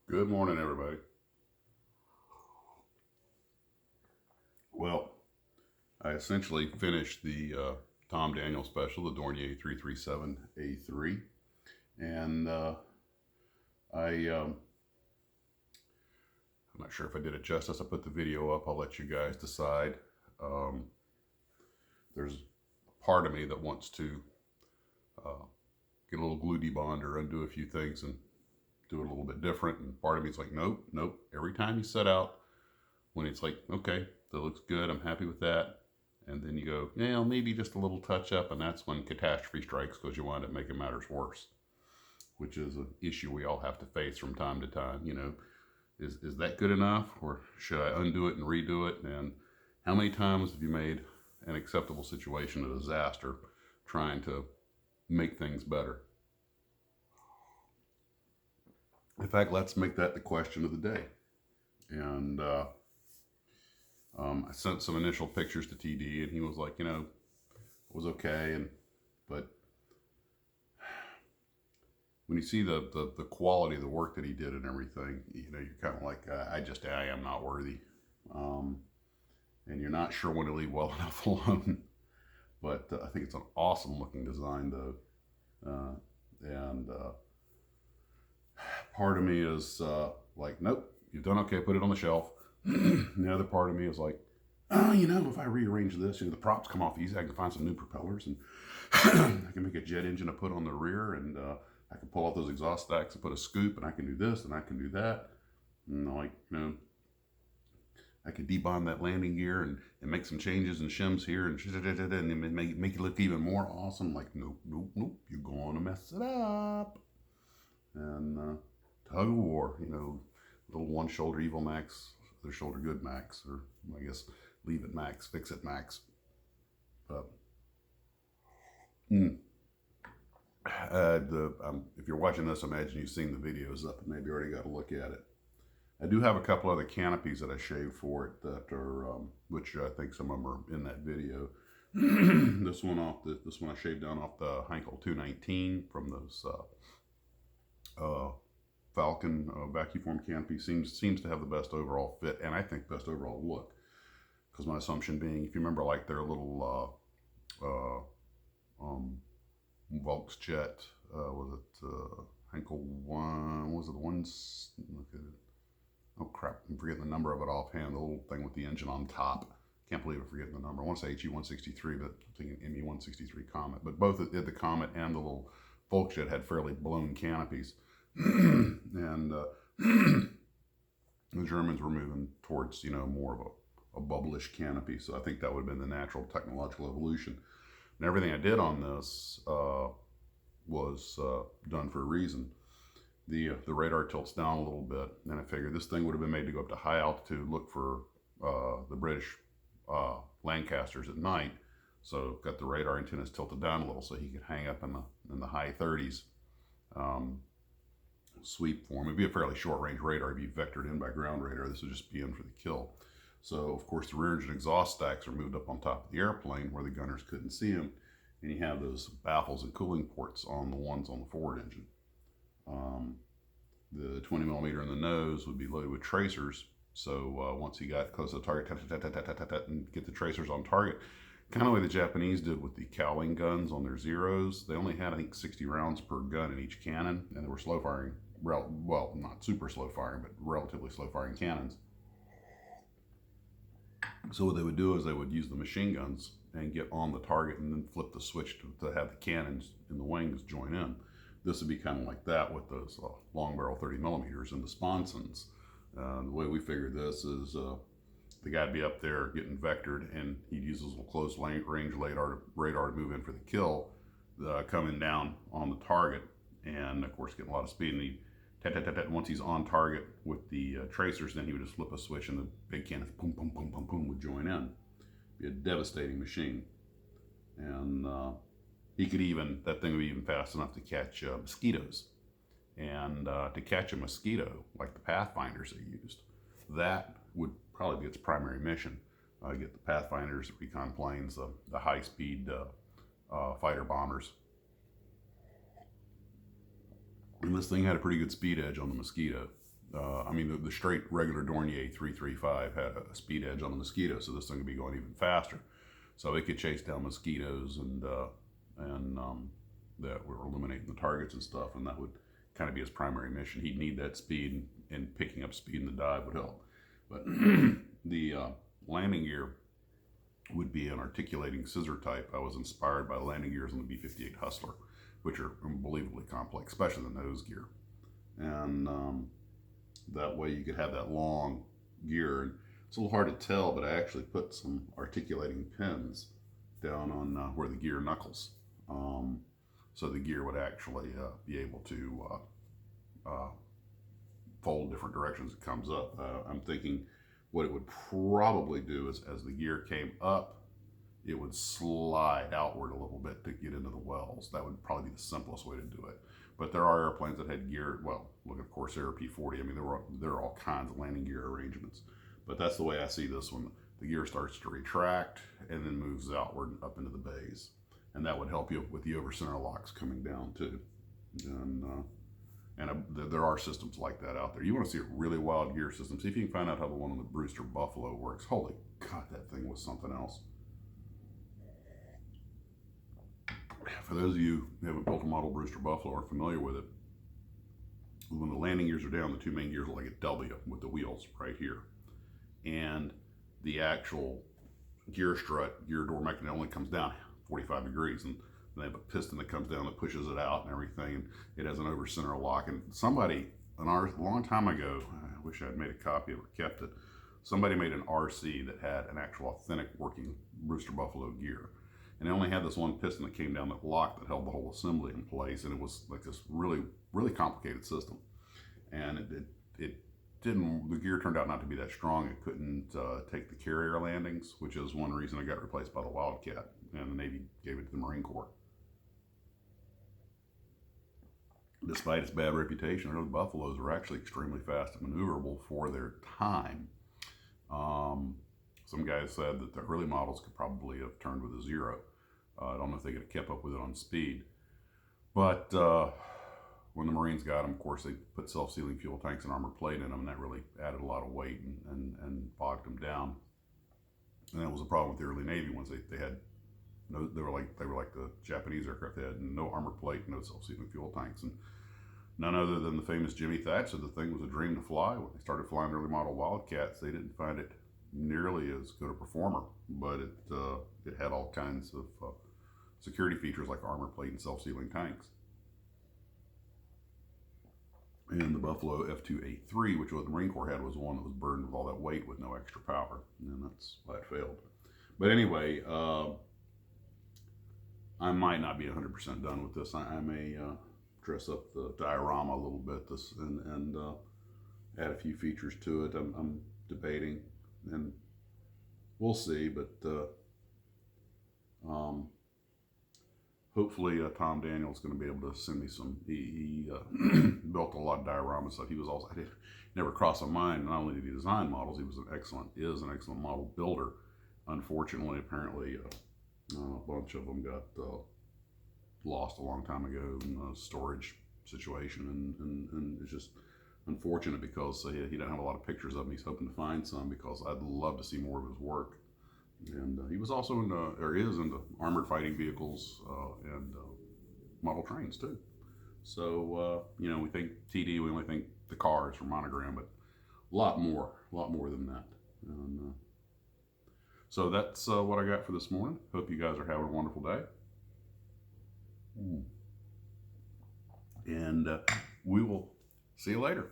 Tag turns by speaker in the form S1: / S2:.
S1: Good morning, everybody. Well, I essentially finished the Tom Daniel special, the Dornier 337A3, and I'm not sure if I did it justice. I put the video up. I'll let you guys decide. Um, there's a part of me that wants to uh, get a little glue debonder, undo a few things, and do it a little bit different. And part of me is like, nope, nope. Every time you set out, when it's like, okay, that looks good, I'm happy with that. And then you go, yeah, maybe just a little touch up, and that's when catastrophe strikes because you wind up making matters worse, which is an issue we all have to face from time to time. Is that good enough, or should I undo it and redo it? And how many times have you made an acceptable situation a disaster trying to make things better? In fact, let's make that the question of the day. And I sent some initial pictures to TD, and he was like, it was okay, but when you see the quality of the work that he did and everything, you're kind of like, I am not worthy, and you're not sure when to leave well enough alone. But I think it's an awesome looking design, though, and part of me is like, nope, you've done okay, put it on the shelf. The other part of me is like, oh, if I rearrange this, the props come off easy. I can find some new propellers, and I can make a jet engine to put on the rear, and I can pull out those exhaust stacks and put a scoop, and I can do this, and I can do that. And I can debond that landing gear and make some changes and shims here, and make it look even more awesome. Like, nope, nope, nope, you're going to mess it up. And tug of war, little one shoulder evil Max, other shoulder good Max, or I guess leave it Max, fix it Max. But if you're watching this, imagine you've seen the videos up and maybe already got a look at it. I do have a couple other canopies that I shaved for it that are, which I think some of them are in that video. This one I shaved down off the Heinkel 219 from those Falcon vacuum canopy. Seems to have the best overall fit, and I think best overall look. Because my assumption being, if you remember, like their little Volksjet, was it Heinkel 1? Was it the one? Look at it. Oh crap! I'm forgetting the number of it offhand. The little thing with the engine on top. Can't believe I'm forgetting the number. I want to say HE163, but I'm thinking ME163 Comet. But both the Comet and the little Volksjet had fairly blown canopies. And the Germans were moving towards, more of a bubblish canopy. So I think that would have been the natural technological evolution. And everything I did on this was done for a reason. The radar tilts down a little bit, and I figured this thing would have been made to go up to high altitude, look for the British Lancasters at night. So got the radar antennas tilted down a little so he could hang up in the high 30s. Sweep form. It'd be a fairly short range radar. It'd be vectored in by ground radar. This would just be in for the kill. So of course the rear engine exhaust stacks are moved up on top of the airplane where the gunners couldn't see them, and you have those baffles and cooling ports on the ones on the forward engine. The 20 millimeter in the nose would be loaded with tracers. So once he got close to the target, and get the tracers on target, kind of the way the Japanese did with the Cowling guns on their Zeros. They only had, I think, 60 rounds per gun in each cannon, and they were slow firing. Well, not super slow firing, but relatively slow firing cannons. So what they would do is they would use the machine guns and get on the target and then flip the switch to have the cannons in the wings join in. This would be kind of like that with those long barrel 30 millimeters and the sponsons. The way we figured this is the guy'd be up there getting vectored, and he'd use his little close range radar to move in for the kill, coming down on the target, and of course getting a lot of speed. And he once he's on target with the tracers, then he would just flip a switch, and the big cannons, boom, boom, boom, boom, boom, would join in. Be a devastating machine, and that thing would be even fast enough to catch mosquitoes. And to catch a mosquito, like the Pathfinders they used, that would probably be its primary mission. Get the Pathfinders, the recon planes, the high-speed fighter bombers. And this thing had a pretty good speed edge on the mosquito. I mean, the straight regular Dornier 335 had a speed edge on the mosquito, so this thing would be going even faster. So it could chase down mosquitoes and that were eliminating the targets and stuff, and that would kind of be his primary mission. He'd need that speed, and picking up speed in the dive would help. But the landing gear would be an articulating scissor type. I was inspired by the landing gears on the B-58 Hustler, which are unbelievably complex, especially the nose gear. And that way you could have that long gear. And it's a little hard to tell, but I actually put some articulating pins down on where the gear knuckles. So the gear would actually be able to fold different directions it comes up. I'm thinking what it would probably do is as the gear came up, it would slide outward a little bit to get into the wells. That would probably be the simplest way to do it. But there are airplanes that had gear, well, look at Corsair P40. I mean, there are all kinds of landing gear arrangements. But that's the way I see this one. The gear starts to retract and then moves outward up into the bays. And that would help you with the over center locks coming down too. And there are systems like that out there. You want to see a really wild gear system. See if you can find out how the one on the Brewster Buffalo works. Holy God, that thing was something else. For those of you who haven't built a model Brewster Buffalo or are familiar with it, when the landing gears are down, the two main gears are like a W with the wheels right here. And the actual gear strut, gear door mechanism only comes down 45 degrees. And they have a piston that comes down that pushes it out and everything. And it has an over center lock. And somebody, a long time ago, I wish I had made a copy of it or kept it, somebody made an RC that had an actual authentic working Brewster Buffalo gear. And it only had this one piston that came down that lock that held the whole assembly in place. And it was like this really, really complicated system. And it didn't, the gear turned out not to be that strong. It couldn't take the carrier landings, which is one reason it got replaced by the Wildcat. And the Navy gave it to the Marine Corps. Despite its bad reputation, those Buffaloes were actually extremely fast and maneuverable for their time. Some guys said that the early models could probably have turned with a 0. I don't know if they could have kept up with it on speed. But when the Marines got them, of course, they put self-sealing fuel tanks and armor plate in them, and that really added a lot of weight and bogged them down. And that was a problem with the early Navy ones. They had no, they were like the Japanese aircraft. They had no armor plate, no self-sealing fuel tanks, and none other than the famous Jimmy Thatch said the thing was a dream to fly. When they started flying early model Wildcats, they didn't find it nearly as good a performer, but it had all kinds of security features like armor plate and self-sealing tanks. And the Buffalo F283, which was the Marine Corps had, was the one that was burdened with all that weight with no extra power, and that's why it failed. But anyway, I might not be 100% done with this. I may dress up the diorama a little bit and add a few features to it. I'm debating, and we'll see. But hopefully Tom Daniel's going to be able to send me some. He built a lot of diorama stuff. He was also, never crossed my mind, not only did he design models, he was is an excellent model builder. Unfortunately, apparently, a bunch of them got lost a long time ago in a storage situation, and it's just unfortunate because he didn't have a lot of pictures of them. He's hoping to find some because I'd love to see more of his work. And he was also is into armored fighting vehicles and model trains too. So you know, we think TD, we only think the cars for Monogram, but a lot more than that. And, so that's what I got for this morning. Hope you guys are having a wonderful day. And we will see you later.